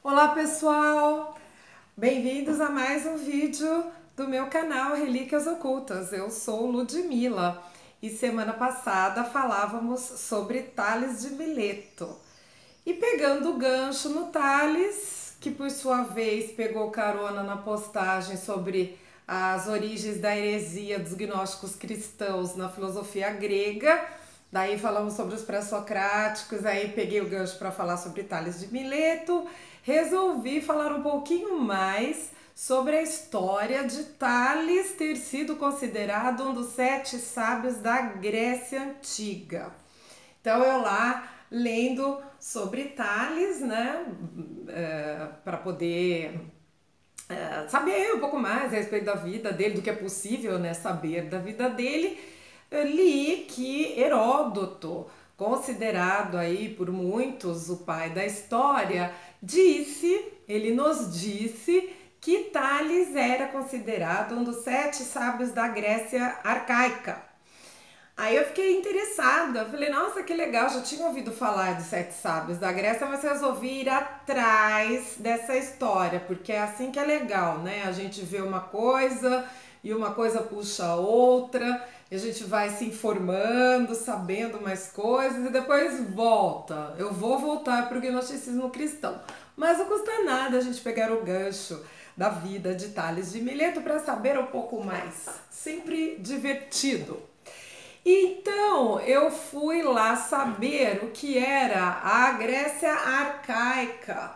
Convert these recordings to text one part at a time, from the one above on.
Olá pessoal, bem-vindos a mais um vídeo do meu canal Relíquias Ocultas. Eu sou Ludmila e semana passada falávamos sobre Tales de Mileto. E pegando o gancho no Tales, que por sua vez pegou carona na postagem sobre as origens da heresia dos gnósticos cristãos na filosofia grega. Daí falamos sobre os pré-socráticos, aí peguei o gancho para falar sobre Tales de Mileto. Resolvi falar um pouquinho mais sobre a história de Tales ter sido considerado um dos 7 sábios da Grécia Antiga. Então eu lá lendo sobre Tales, né, para poder saber um pouco mais a respeito da vida dele, do que é possível, né, saber da vida dele, li que Heródoto, considerado aí por muitos o pai da história, ele nos disse que Tales era considerado um dos 7 sábios da Grécia arcaica. Aí eu fiquei interessada, falei, nossa, que legal, já tinha ouvido falar de 7 sábios da Grécia, mas resolvi ir atrás dessa história, porque é assim que é legal, né? A gente vê uma coisa e uma coisa puxa a outra, e a gente vai se informando, sabendo mais coisas e depois volta. Eu vou voltar para o gnosticismo cristão, mas não custa nada a gente pegar o gancho da vida de Tales de Mileto para saber um pouco mais, sempre divertido. Então, eu fui lá saber o que era a Grécia arcaica,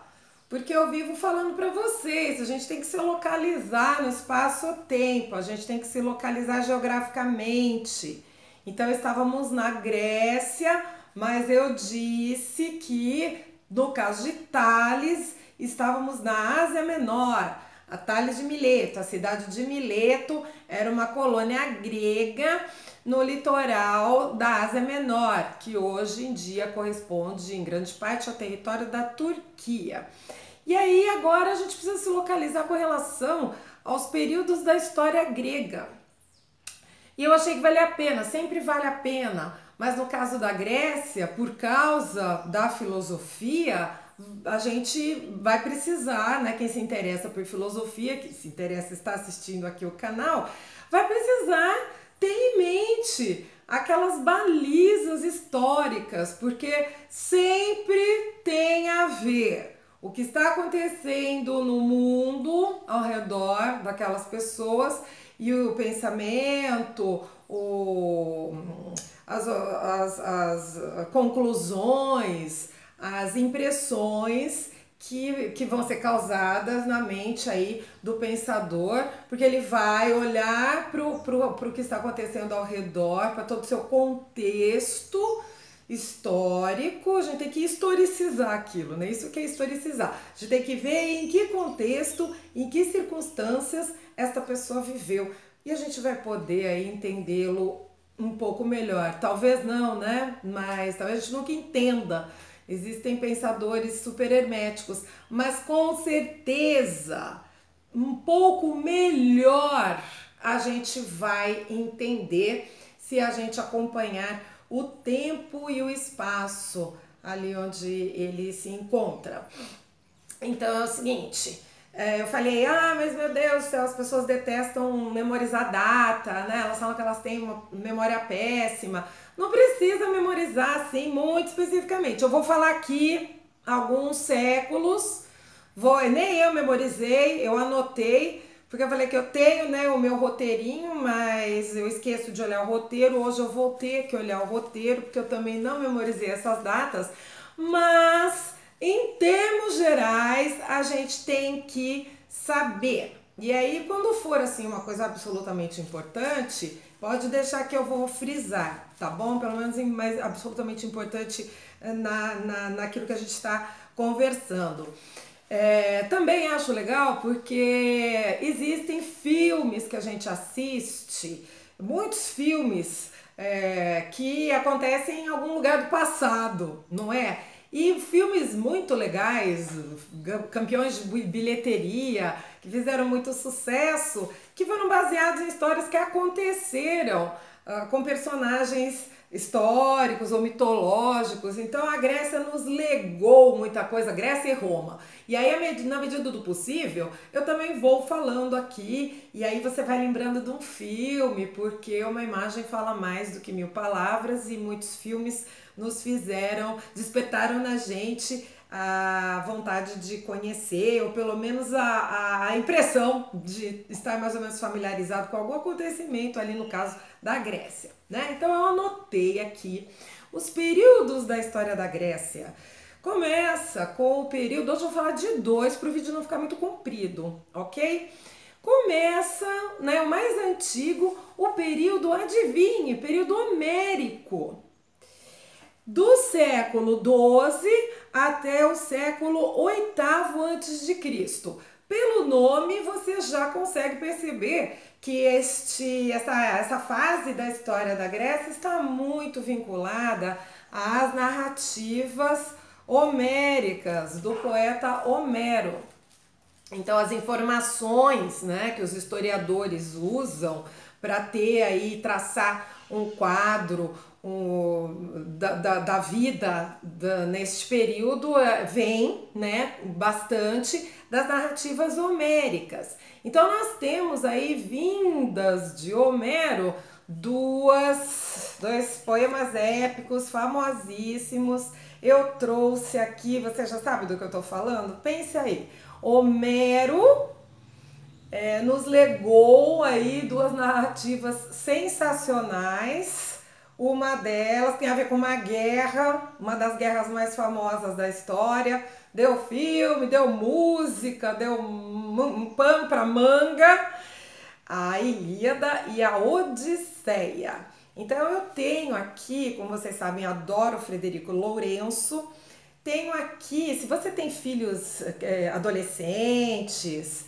porque eu vivo falando para vocês, a gente tem que se localizar no espaço-tempo, a gente tem que se localizar geograficamente. Então, estávamos na Grécia, mas eu disse que, no caso de Tales, estávamos na Ásia Menor. A Tales de Mileto, a cidade de Mileto era uma colônia grega no litoral da Ásia Menor, que hoje em dia corresponde em grande parte ao território da Turquia. E aí agora a gente precisa se localizar com relação aos períodos da história grega. E eu achei que valia a pena, sempre vale a pena, mas no caso da Grécia, por causa da filosofia, a gente vai precisar, né, quem se interessa por filosofia, que se interessa está assistindo aqui o canal, vai precisar ter em mente aquelas balizas históricas, porque sempre tem a ver o que está acontecendo no mundo ao redor daquelas pessoas e o pensamento, as conclusões, as impressões que vão ser causadas na mente aí do pensador, porque ele vai olhar pro que está acontecendo ao redor, para todo o seu contexto histórico. A gente tem que historicizar aquilo, né? Isso que é historicizar. A gente tem que ver em que contexto, em que circunstâncias esta pessoa viveu. E a gente vai poder aí entendê-lo um pouco melhor. Talvez não, né? Mas talvez a gente nunca entenda. Existem pensadores super herméticos, mas com certeza um pouco melhor a gente vai entender se a gente acompanhar o tempo e o espaço ali onde ele se encontra. Então é o seguinte, eu falei, mas meu Deus do céu, as pessoas detestam memorizar data, né? Elas falam que elas têm uma memória péssima. Não precisa memorizar assim muito especificamente. Eu vou falar aqui alguns séculos, nem eu memorizei, eu anotei, porque eu falei que eu tenho, né, o meu roteirinho, mas eu esqueço de olhar o roteiro. Hoje eu vou ter que olhar o roteiro, porque eu também não memorizei essas datas, mas em termos gerais a gente tem que saber. E aí quando for assim uma coisa absolutamente importante, pode deixar que eu vou frisar, tá bom? Pelo menos mais absolutamente importante naquilo que a gente está conversando. Também acho legal porque existem filmes que a gente assiste, muitos filmes que acontecem em algum lugar do passado, não é? E filmes muito legais, campeões de bilheteria, que fizeram muito sucesso, que foram baseados em histórias que aconteceram com personagens históricos ou mitológicos. Então a Grécia nos legou muita coisa, Grécia e Roma. E aí, na medida do possível, eu também vou falando aqui, e aí você vai lembrando de um filme, porque uma imagem fala mais do que 1000 palavras, e muitos filmes nos despertaram na gente a vontade de conhecer, ou pelo menos a impressão de estar mais ou menos familiarizado com algum acontecimento ali, no caso da Grécia, né? Então eu anotei aqui os períodos da história da Grécia. Começa com o período, hoje eu vou falar de 2 para o vídeo não ficar muito comprido, ok? Começa, né, o mais antigo, o período, adivinhe, período homérico. Do século XII até o século VIII a.C. Pelo nome, você já consegue perceber que essa fase da história da Grécia está muito vinculada às narrativas homéricas, do poeta Homero. Então, as informações, né, que os historiadores usam para ter aí, traçar um quadro da vida neste período vem, né, bastante das narrativas homéricas. Então nós temos aí, vindas de Homero, dois poemas épicos famosíssimos. Eu trouxe aqui, você já sabe do que eu estou falando? Pense aí. Homero nos legou aí 2 narrativas sensacionais. Uma delas tem a ver com uma guerra, uma das guerras mais famosas da história. Deu filme, deu música, deu pano para manga. A Ilíada e a Odisseia. Então eu tenho aqui, como vocês sabem, adoro Frederico Lourenço. Tenho aqui, se você tem filhos adolescentes,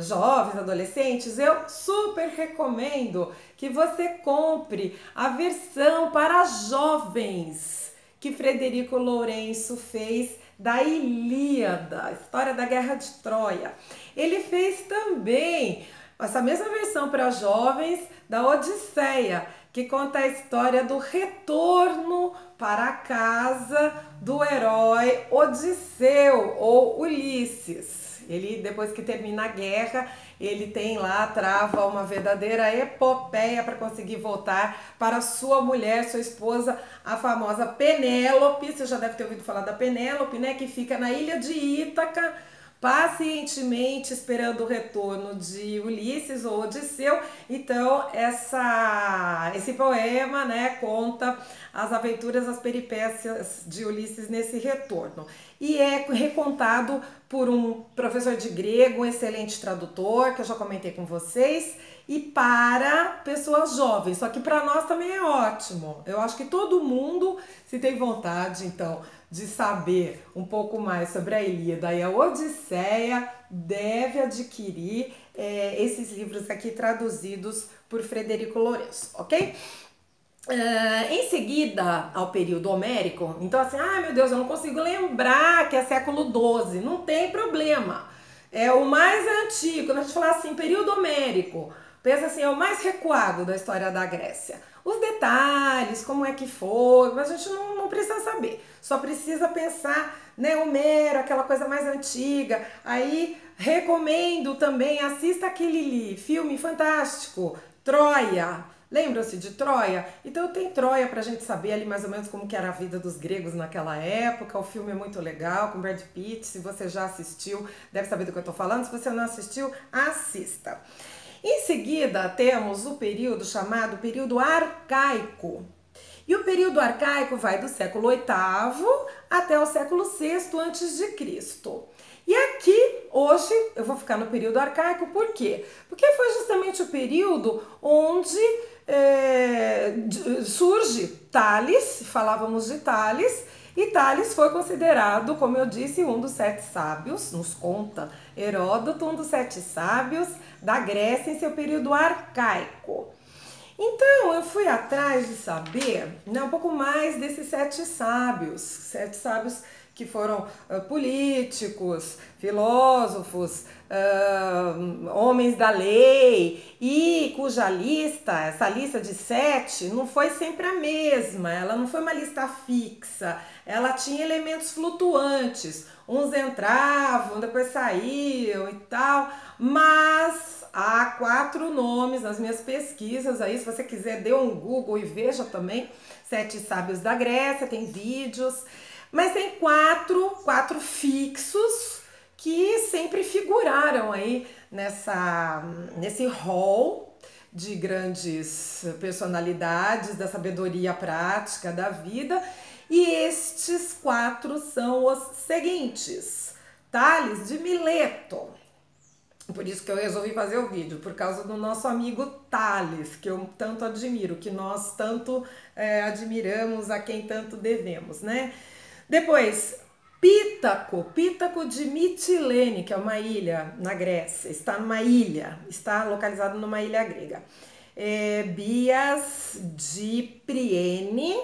jovens, adolescentes, eu super recomendo que você compre a versão para jovens que Frederico Lourenço fez da Ilíada, a história da Guerra de Troia. Ele fez também essa mesma versão para jovens da Odisseia, que conta a história do retorno para a casa do herói Odisseu ou Ulisses. Ele, depois que termina a guerra, ele tem lá, trava uma verdadeira epopeia para conseguir voltar para sua mulher, sua esposa, a famosa Penélope. Você já deve ter ouvido falar da Penélope, né? Que fica na ilha de Ítaca, pacientemente esperando o retorno de Ulisses ou Odisseu. Então esse poema, né, conta as aventuras, as peripécias de Ulisses nesse retorno. E é recontado por um professor de grego, um excelente tradutor, que eu já comentei com vocês, e para pessoas jovens. Só que para nós também é ótimo. Eu acho que todo mundo, se tem vontade, então, de saber um pouco mais sobre a Ilíada e a Odisseia, deve adquirir esses livros aqui traduzidos por Frederico Lourenço, ok? Em seguida ao período homérico, então assim, meu Deus, eu não consigo lembrar que é século XII, não tem problema, é o mais antigo. Quando a gente fala assim, período homérico, pensa assim, é o mais recuado da história da Grécia. Os detalhes, como é que foi, mas a gente não precisa saber, só precisa pensar, né, Homero, aquela coisa mais antiga. Aí recomendo também, assista aquele filme fantástico, Troia. Lembram-se de Troia? Então tem Troia pra gente saber ali mais ou menos como que era a vida dos gregos naquela época. O filme é muito legal, com Brad Pitt. Se você já assistiu, deve saber do que eu tô falando. Se você não assistiu, assista. Em seguida, temos o período chamado período arcaico. E o período arcaico vai do século VIII até o século VI a.C. E aqui, hoje, eu vou ficar no período arcaico, por quê? Porque foi justamente o período onde surge Tales, falávamos de Tales, e Tales foi considerado, como eu disse, um dos 7 sábios, nos conta Heródoto, um dos 7 sábios da Grécia em seu período arcaico. Então, eu fui atrás de saber, né, um pouco mais desses 7 sábios que foram políticos, filósofos, homens da lei, e cuja lista, essa lista de 7, não foi sempre a mesma, ela não foi uma lista fixa, ela tinha elementos flutuantes, uns entravam, depois saíam e tal, mas há 4 nomes nas minhas pesquisas aí, se você quiser dê um Google e veja também, 7 sábios da Grécia, tem vídeos, mas tem 4 fixos que sempre figuraram aí nesse hall de grandes personalidades da sabedoria prática da vida. E estes 4 são os seguintes: Tales de Mileto. Por isso que eu resolvi fazer o vídeo, por causa do nosso amigo Tales, que eu tanto admiro, que nós tanto admiramos, a quem tanto devemos, né? Depois, Pítaco de Mitilene, que é uma ilha na Grécia, está localizado numa ilha grega. Bias de Priene,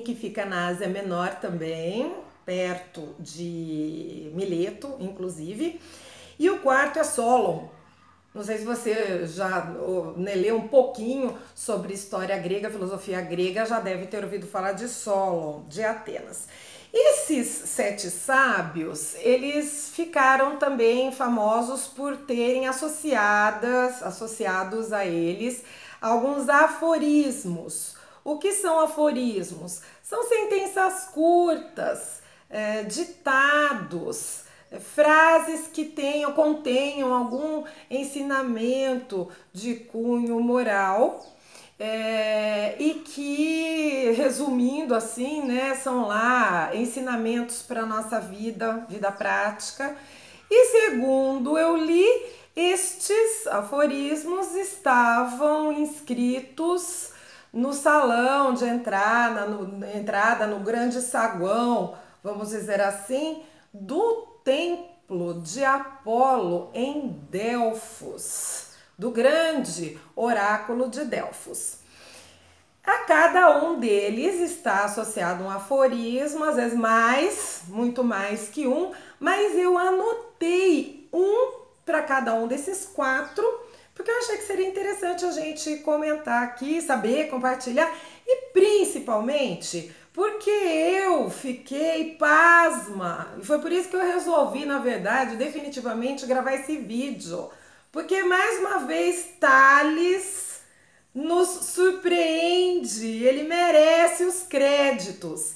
que fica na Ásia Menor também, perto de Mileto, inclusive. E o quarto é Solon. Não sei se você já leu um pouquinho sobre história grega, filosofia grega, já deve ter ouvido falar de Solon, de Atenas. Esses 7 sábios, eles ficaram também famosos por terem associados a eles alguns aforismos. O que são aforismos? São sentenças curtas, ditados, frases que contenham algum ensinamento de cunho moral e que, resumindo assim, né, são lá ensinamentos para a nossa vida prática. E segundo eu li, estes aforismos estavam inscritos no salão de entrada, no grande saguão, vamos dizer assim, do templo de Apolo em Delfos, do grande oráculo de Delfos. A cada um deles está associado um aforismo, às vezes muito mais que um, mas eu anotei um para cada um desses 4, porque eu achei que seria interessante a gente comentar aqui, saber, compartilhar, e principalmente porque eu fiquei pasma, e foi por isso que eu resolvi, na verdade, definitivamente gravar esse vídeo, porque mais uma vez Tales nos surpreende, ele merece os créditos.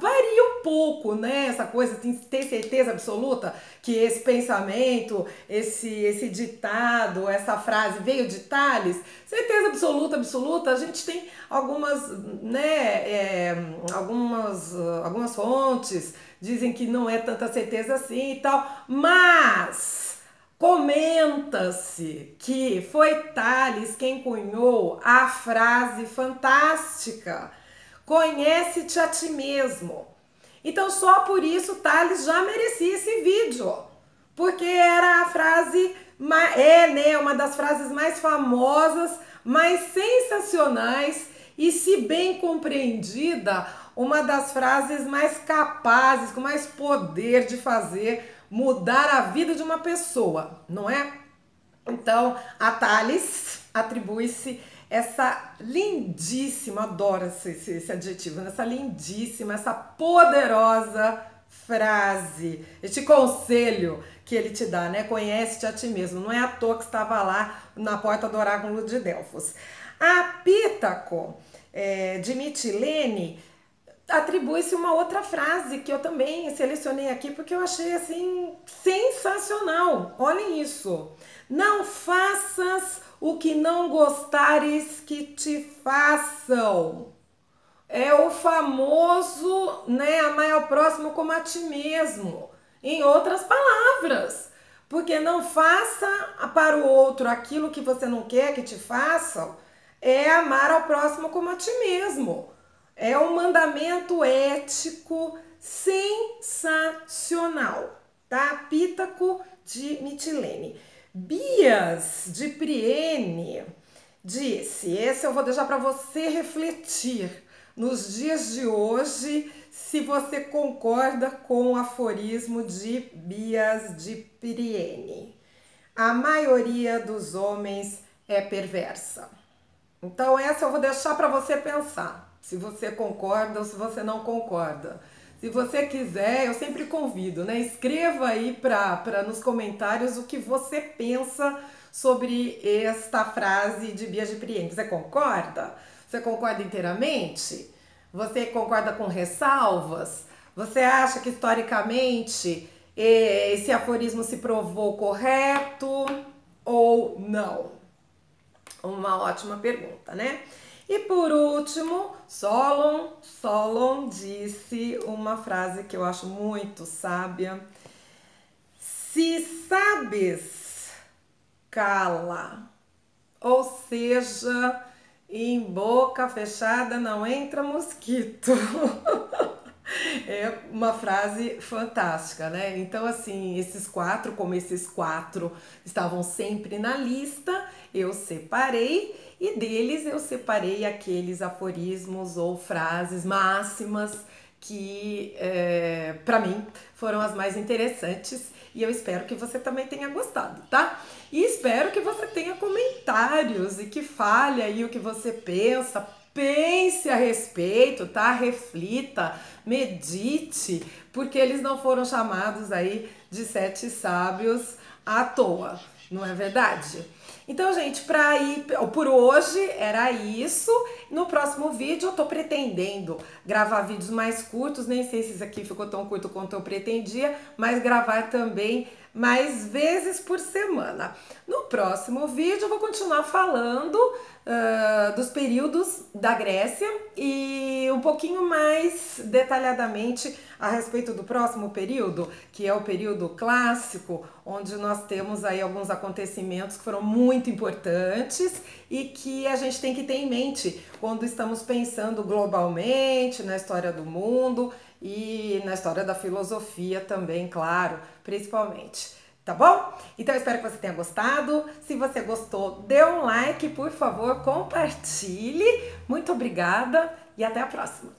Varia um pouco, né? Essa coisa, ter certeza absoluta que esse pensamento, esse ditado, essa frase veio de Tales. Certeza absoluta, a gente tem algumas, né? Algumas fontes dizem que não é tanta certeza assim e tal, mas comenta-se que foi Tales quem cunhou a frase fantástica: conhece-te a ti mesmo. Então só por isso Tales já merecia esse vídeo, porque era a frase, né, uma das frases mais famosas, mais sensacionais e, se bem compreendida, uma das frases mais capazes, com mais poder de fazer mudar a vida de uma pessoa, não é? Então, a Tales atribui-se essa lindíssima, adoro esse adjetivo, essa lindíssima, essa poderosa frase, este conselho que ele te dá, né? Conhece-te a ti mesmo. Não é à toa que estava lá na porta do oráculo de Delfos. A Pítaco de Mitilene atribui-se uma outra frase que eu também selecionei aqui porque eu achei assim sensacional. Olhem isso: não faças o que não gostares que te façam. É o famoso, né, amar ao próximo como a ti mesmo. Em outras palavras, porque não faça para o outro aquilo que você não quer que te façam, é amar ao próximo como a ti mesmo. É um mandamento ético sensacional, tá? Pítaco de Mitilene. Bias de Priene disse, esse eu vou deixar para você refletir nos dias de hoje, se você concorda com o aforismo de Bias de Priene. A maioria dos homens é perversa. Então essa eu vou deixar para você pensar, se você concorda ou se você não concorda. Se você quiser, eu sempre convido, né? Escreva aí para nos comentários o que você pensa sobre esta frase de Bias de Priene. Você concorda? Você concorda inteiramente? Você concorda com ressalvas? Você acha que historicamente esse aforismo se provou correto ou não? Uma ótima pergunta, né? E por último, Solon disse uma frase que eu acho muito sábia. Se sabes, cala. Ou seja, em boca fechada não entra mosquito. É uma frase fantástica, né? Então, assim, como esses quatro estavam sempre na lista, eu separei e deles eu separei aqueles aforismos ou frases máximas que, para mim, foram as mais interessantes e eu espero que você também tenha gostado, tá? E espero que você tenha comentários e que fale aí o que você pensa. Pense a respeito, tá? Reflita, medite, porque eles não foram chamados aí de 7 sábios à toa, não é verdade? Então, gente, por hoje era isso. No próximo vídeo eu tô pretendendo gravar vídeos mais curtos, nem sei se esse aqui ficou tão curto quanto eu pretendia, mas gravar também mais vezes por semana. No próximo vídeo eu vou continuar falando dos períodos da Grécia e um pouquinho mais detalhadamente a respeito do próximo período, que é o período clássico, onde nós temos aí alguns acontecimentos que foram muito importantes e que a gente tem que ter em mente quando estamos pensando globalmente na história do mundo e na história da filosofia também, claro, principalmente. Tá bom? Então eu espero que você tenha gostado. Se você gostou, dê um like, por favor, compartilhe. Muito obrigada e até a próxima.